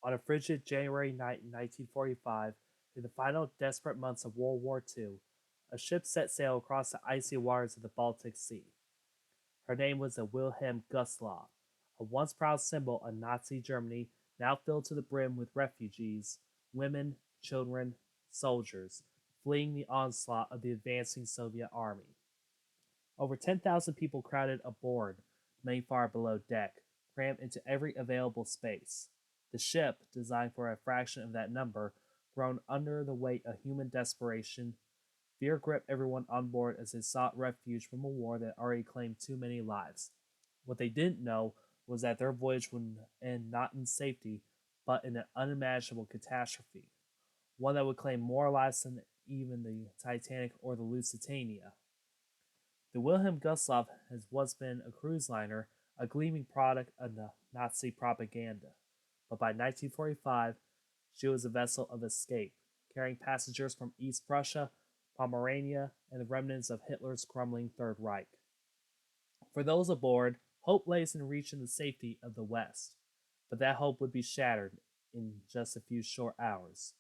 On a frigid January night in 1945, in the final desperate months of World War II, a ship set sail across the icy waters of the Baltic Sea. Her name was the Wilhelm Gustloff, a once proud symbol of Nazi Germany, now filled to the brim with refugees, women, children, soldiers, fleeing the onslaught of the advancing Soviet army. Over 10,000 people crowded aboard, many far below deck, crammed into every available space. The ship, designed for a fraction of that number, groaned under the weight of human desperation. Fear gripped everyone on board as they sought refuge from a war that already claimed too many lives. What they didn't know was that their voyage would end not in safety, but in an unimaginable catastrophe, one that would claim more lives than even the Titanic or the Lusitania. The Wilhelm Gustloff has once been a cruise liner, a gleaming product of the Nazi propaganda. But by 1945, she was a vessel of escape, carrying passengers from East Prussia, Pomerania, and the remnants of Hitler's crumbling Third Reich. For those aboard, hope lays in reaching the safety of the West, but that hope would be shattered in just a few short hours.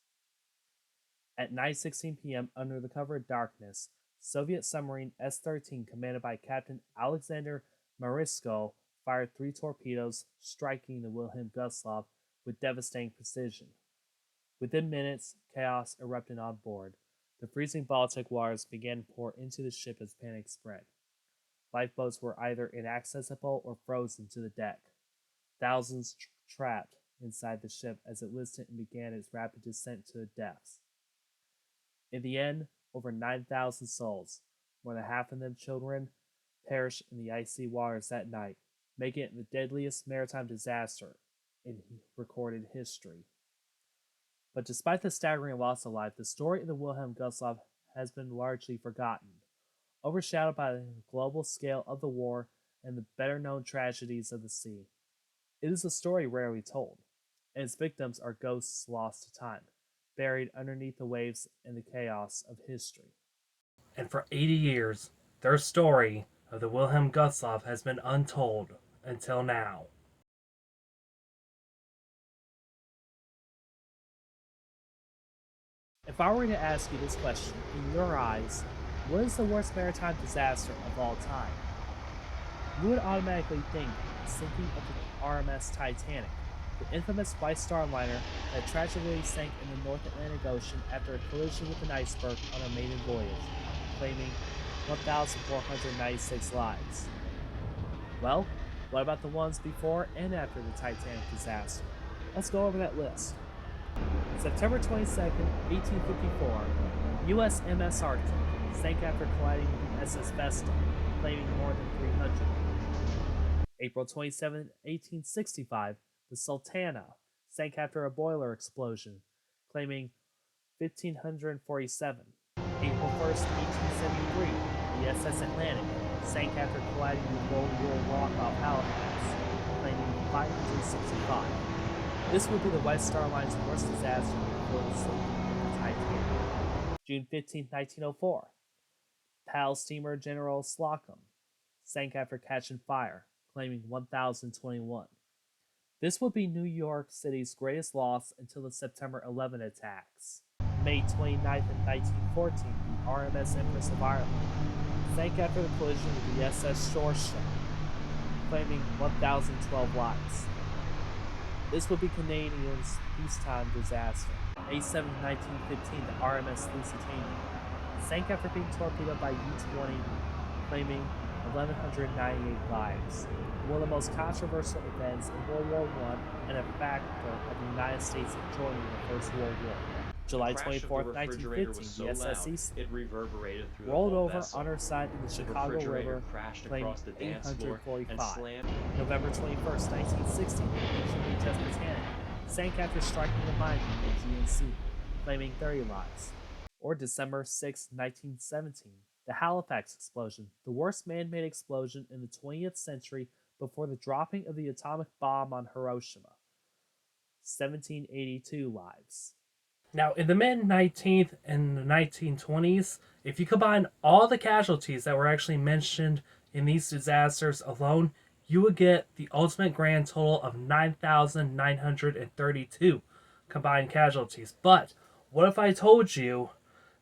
At 9:16 p.m., under the cover of darkness, Soviet submarine S-13, commanded by Captain Alexander Marisko, fired three torpedoes, striking the Wilhelm Gustloff with devastating precision. Within minutes, chaos erupted on board. The freezing Baltic waters began to pour into the ship as panic spread. Lifeboats were either inaccessible or frozen to the deck. Thousands trapped inside the ship as it listed and began its rapid descent to the depths. In the end, over 9,000 souls, more than half of them children, perished in the icy waters that night, making it the deadliest maritime disaster in recorded history. But despite the staggering loss of life, the story of the Wilhelm Gustloff has been largely forgotten, overshadowed by the global scale of the war and the better known tragedies of the sea. It is a story rarely told, and its victims are ghosts lost to time, buried underneath the waves and the chaos of history. And for 80 years, their story of the Wilhelm Gustloff has been untold until now. If I were to ask you this question, in your eyes, what is the worst maritime disaster of all time? You would automatically think the sinking of the RMS Titanic, the infamous White Star liner that tragically sank in the North Atlantic Ocean after a collision with an iceberg on her maiden voyage, claiming 1,496 lives. Well, what about the ones before and after the Titanic disaster? Let's go over that list. September 22nd, 1854, U.S. MS Arctic sank after colliding with the SS Vesta, claiming more than 300. April 27, 1865, the Sultana sank after a boiler explosion, claiming 1,547. April 1st, 1873, the SS Atlantic sank after colliding with World War Rock off Halifax, claiming 565. This would be the White Star Line's worst disaster before the sinking of the Titanic. June 15, 1904, PAL steamer General Slocum sank after catching fire, claiming 1,021. This would be New York City's greatest loss until the September 11 attacks. May 29, 1914, the RMS Empress of Ireland sank after the collision with the SS Shoreshaw, claiming 1,012 lives. This would be Canadians' peacetime disaster. May 7, 1915, the RMS Lusitania sank after being torpedoed by U-20, claiming 1,198 lives. One of the most controversial events in World War I and a factor of the United States joining the First World War. July 24, 1915, the SS Eastland rolled over on her side in the Chicago River, claiming 845. November 21, 1960, the HMHS Britannic sank after striking a mine in the GNC, claiming 30 lives. Or December 6, 1917, the Halifax explosion, the worst man-made explosion in the 20th century before the dropping of the atomic bomb on Hiroshima. 1,782 lives. Now, in the mid-19th and the 1920s, if you combine all the casualties that were actually mentioned in these disasters alone, you would get the ultimate grand total of 9,932 combined casualties. But what if I told you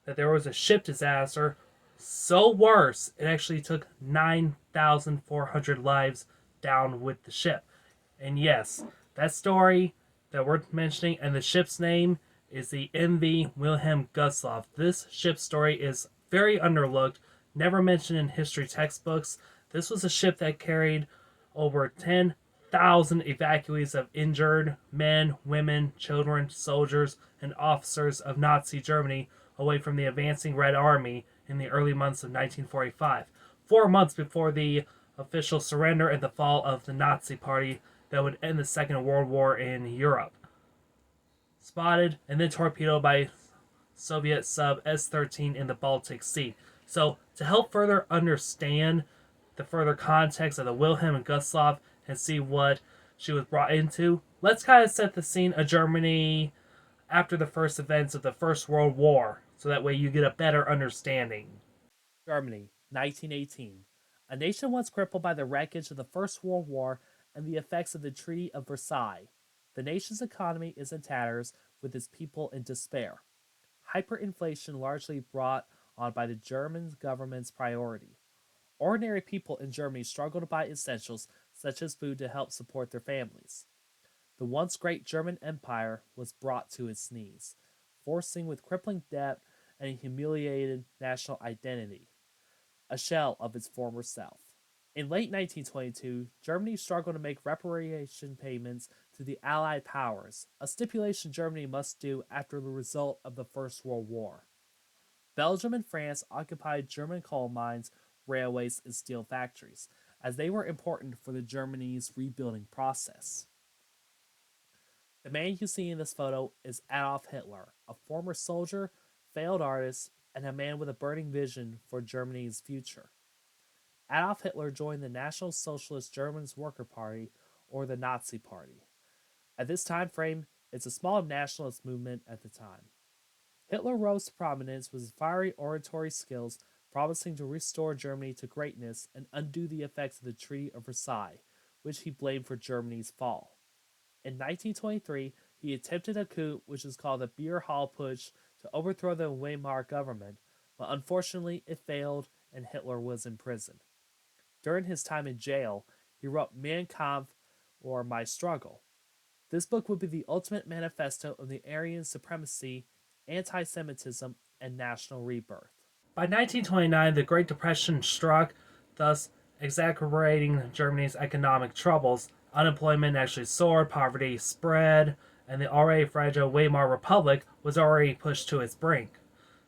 that there was a ship disaster so worse it actually took 9,400 lives down with the ship? And yes, that story that we're mentioning and the ship's name is the MV Wilhelm Gustloff. This ship story is very underlooked, never mentioned in history textbooks. This was a ship that carried over 10,000 evacuees of injured men, women, children, soldiers, and officers of Nazi Germany away from the advancing Red Army in the early months of 1945, 4 months before the official surrender and the fall of the Nazi Party that would end the Second World War in Europe. Spotted and then torpedoed by Soviet sub S-13 in the Baltic Sea. So, to help further understand the further context of the Wilhelm Gustloff and see what she was brought into, let's kind of set the scene of Germany after the first events of the First World War, so that way you get a better understanding. Germany, 1918. A nation once crippled by the wreckage of the First World War and the effects of the Treaty of Versailles. The nation's economy is in tatters, with its people in despair. Hyperinflation largely brought on by the German government's priority. Ordinary people in Germany struggle to buy essentials such as food to help support their families. The once great German Empire was brought to its knees, forcing with crippling debt and a humiliated national identity, a shell of its former self. In late 1922, Germany struggled to make reparation payments to the Allied powers, a stipulation Germany must do after the result of the First World War. Belgium and France occupied German coal mines, railways, and steel factories, as they were important for the Germany's rebuilding process. The man you see in this photo is Adolf Hitler, a former soldier, failed artist, and a man with a burning vision for Germany's future. Adolf Hitler joined the National Socialist Germans Worker Party, or the Nazi Party. At this time frame, it's a small nationalist movement at the time. Hitler rose to prominence with his fiery oratory skills, promising to restore Germany to greatness and undo the effects of the Treaty of Versailles, which he blamed for Germany's fall. In 1923, he attempted a coup which is called the Beer Hall Putsch to overthrow the Weimar government, but unfortunately it failed and Hitler was imprisoned. During his time in jail, he wrote Mein Kampf, or My Struggle. This book would be the ultimate manifesto of the Aryan supremacy, anti Semitism, and national rebirth. By 1929, the Great Depression struck, thus exacerbating Germany's economic troubles. Unemployment actually soared, poverty spread, and the already fragile Weimar Republic was already pushed to its brink.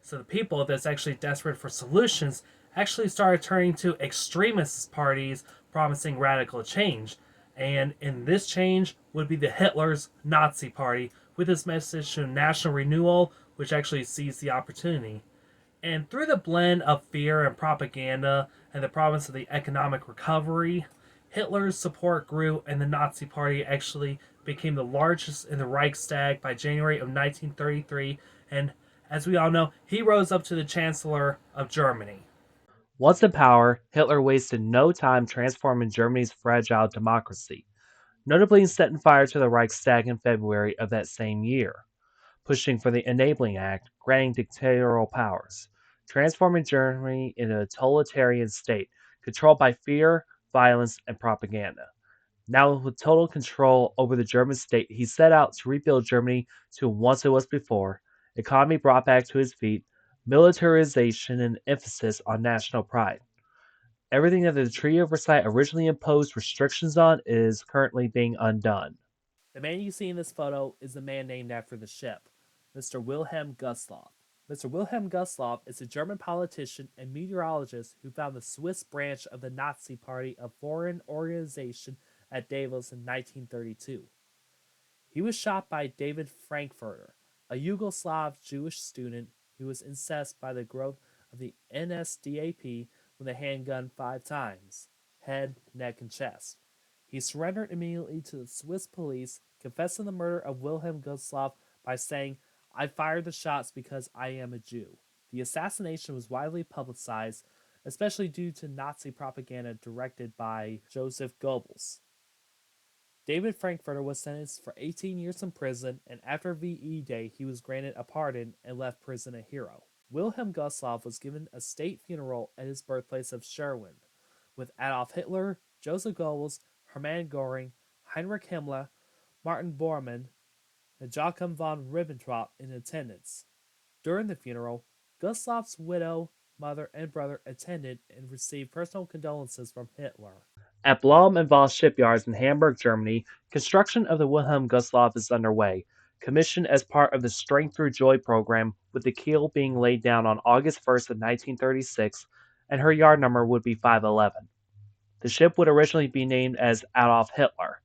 So the people that's actually desperate for solutions actually started turning to extremist parties promising radical change. And in this change would be the Hitler's Nazi Party, with its message to national renewal, which actually seized the opportunity. And through the blend of fear and propaganda and the promise of the economic recovery, Hitler's support grew and the Nazi Party actually became the largest in the Reichstag by January of 1933. And as we all know, he rose up to the Chancellor of Germany. Once in power, Hitler wasted no time transforming Germany's fragile democracy, notably setting fire to the Reichstag in February of that same year, pushing for the Enabling Act, granting dictatorial powers, transforming Germany into a totalitarian state controlled by fear, violence, and propaganda. Now, with total control over the German state, he set out to rebuild Germany to once it was before, economy brought back to its feet, militarization, and emphasis on national pride. Everything that the Treaty of Versailles originally imposed restrictions on is currently being undone. The man you see in this photo is the man named after the ship, Mr. Wilhelm Gustloff. Mr. Wilhelm Gustloff is a German politician and meteorologist who founded the Swiss branch of the Nazi Party, a foreign organization at Davos in 1932. He was shot by David Frankfurter, a Yugoslav Jewish student who was incensed by the growth of the NSDAP with a handgun 5 times, head, neck, and chest. He surrendered immediately to the Swiss police, confessing the murder of Wilhelm Gustloff by saying, "I fired the shots because I am a Jew." The assassination was widely publicized, especially due to Nazi propaganda directed by Joseph Goebbels. David Frankfurter was sentenced for 18 years in prison, and after VE Day, he was granted a pardon and left prison a hero. Wilhelm Gustloff was given a state funeral at his birthplace of Sherwin, with Adolf Hitler, Joseph Goebbels, Hermann Göring, Heinrich Himmler, Martin Bormann, and Joachim von Ribbentrop in attendance. During the funeral, Gustloff's widow, mother, and brother attended and received personal condolences from Hitler. At Blum and Voss shipyards in Hamburg, Germany, construction of the Wilhelm Gustloff is underway, commissioned as part of the Strength Through Joy program, with the keel being laid down on August 1st of 1936, and her yard number would be 511. The ship would originally be named as Adolf Hitler.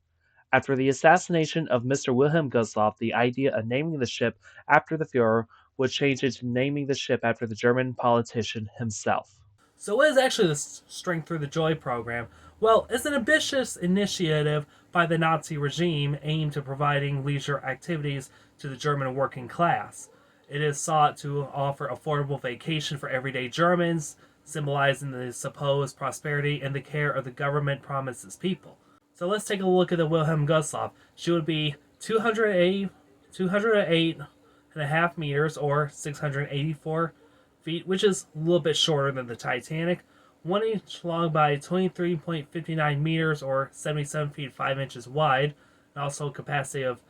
After the assassination of Mr. Wilhelm Gustloff, the idea of naming the ship after the Fuhrer would change it to naming the ship after the German politician himself. So, what is actually the Strength Through the Joy program? Well, it's an ambitious initiative by the Nazi regime aimed at providing leisure activities to the German working class. It is sought to offer affordable vacation for everyday Germans, symbolizing the supposed prosperity and the care of the government promised its people. So let's take a look at the Wilhelm Gustloff. She would be 208 and a half meters, or 684 feet, which is a little bit shorter than the Titanic. 1 inch long by 23.59 meters, or 77 feet 5 inches wide, and also a capacity of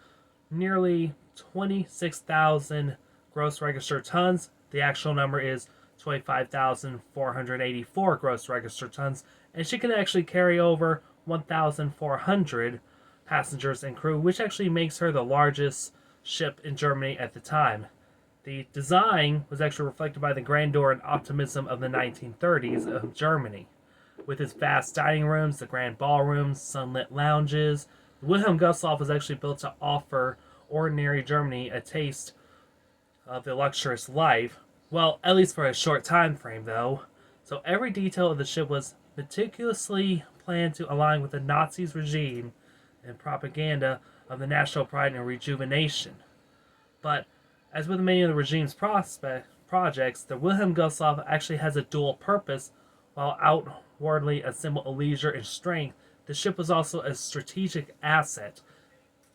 nearly 26,000 gross registered tons. The actual number is 25,484 gross registered tons, and she can actually carry over 1,400 passengers and crew, which actually makes her the largest ship in Germany at the time. The design was actually reflected by the grandeur and optimism of the 1930s of Germany. With its vast dining rooms, the grand ballrooms, sunlit lounges, the Wilhelm Gustloff was actually built to offer ordinary Germany a taste of the luxurious life. Well, at least for a short time frame, though. So every detail of the ship was meticulously planned to align with the Nazis' regime and propaganda of the national pride and rejuvenation. But as with many of the regime's projects, the Wilhelm Gustloff actually has a dual purpose. While outwardly a symbol of leisure and strength, the ship was also a strategic asset.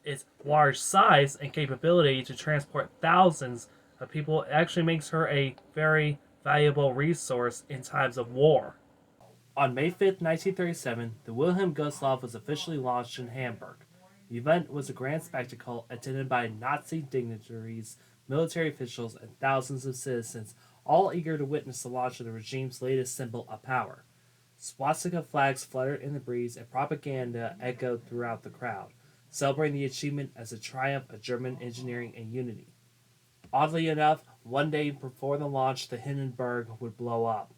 Its large size and capability to transport thousands of people actually makes her a very valuable resource in times of war. On May 5th, 1937, the Wilhelm Gustloff was officially launched in Hamburg. The event was a grand spectacle attended by Nazi dignitaries, military officials, and thousands of citizens, all eager to witness the launch of the regime's latest symbol of power. Swastika flags fluttered in the breeze, and propaganda echoed throughout the crowd, celebrating the achievement as a triumph of German engineering and unity. Oddly enough, one day before the launch, the Hindenburg would blow up.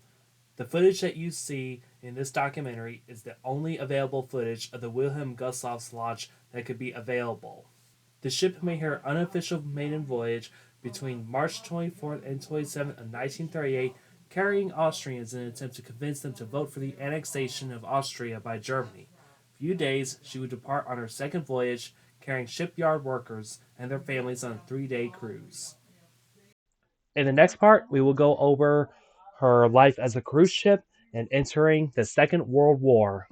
The footage that you see in this documentary is the only available footage of the Wilhelm Gustloff's launch that could be available. The ship made her unofficial maiden voyage between March 24th and 27th of 1938, carrying Austrians in an attempt to convince them to vote for the annexation of Austria by Germany. A few days, she would depart on her second voyage, carrying shipyard workers and their families on a 3-day cruise. In the next part, we will go over her life as a cruise ship and entering the Second World War.